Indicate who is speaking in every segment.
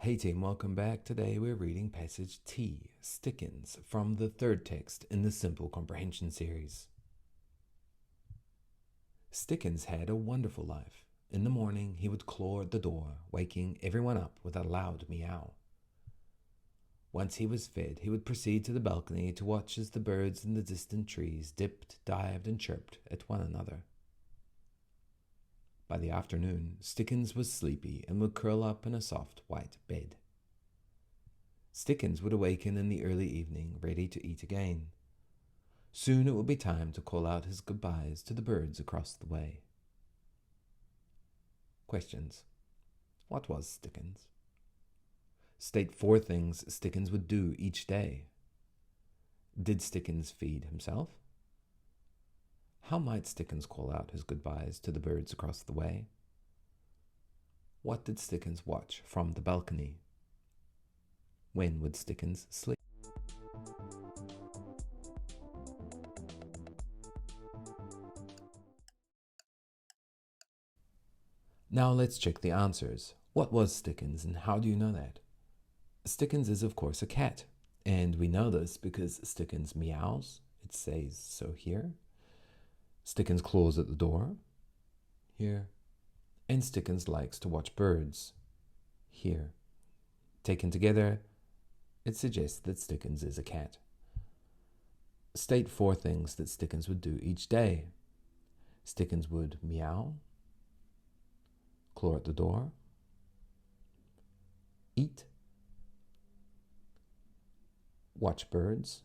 Speaker 1: Hey team, welcome back. Today we're reading passage T, Stickens, from the third text in the Simple Comprehension series. Stickens had a wonderful life. In the morning he would claw at the door, waking everyone up with a loud meow. Once he was fed, he would proceed to the balcony to watch as the birds in the distant trees dipped, dived, and chirped at one another. By the afternoon, Stickens was sleepy and would curl up in a soft white bed. Stickens would awaken in the early evening, ready to eat again. Soon it would be time to call out his goodbyes to the birds across the way. Questions. What was Stickens? State 4 things Stickens would do each day. Did Stickens feed himself? How might Stickens call out his goodbyes to the birds across the way? What did Stickens watch from the balcony? When would Stickens sleep? Now let's check the answers. What was Stickens and how do you know that? Stickens is of course a cat, and we know this because Stickens meows. It says so here. Stickens claws at the door, here. And Stickens likes to watch birds, here. Taken together, it suggests that Stickens is a cat. State 4 things that Stickens would do each day. Stickens would meow, claw at the door, eat, watch birds,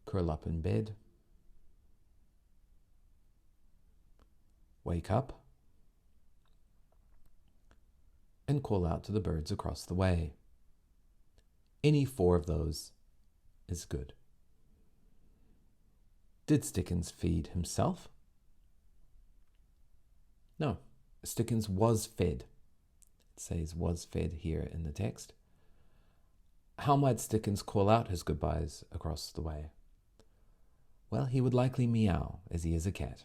Speaker 1: curl up in bed, wake up, and call out to the birds across the way. Any 4 of those is good. Did Stickens feed himself? No, Stickens was fed. It says was fed here in the text. How might Stickens call out his goodbyes across the way? Well, he would likely meow, as he is a cat.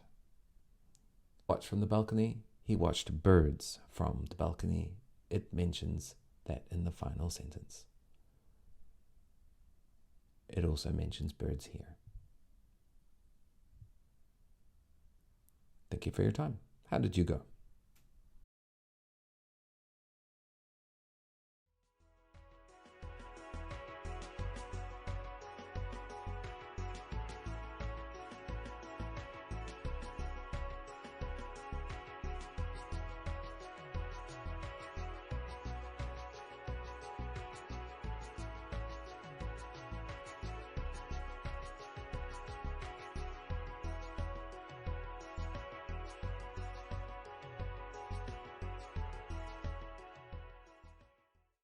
Speaker 1: Watch from the balcony. He watched birds from the balcony. It mentions that in the final sentence. It also mentions birds here. Thank you for your time. How did you go?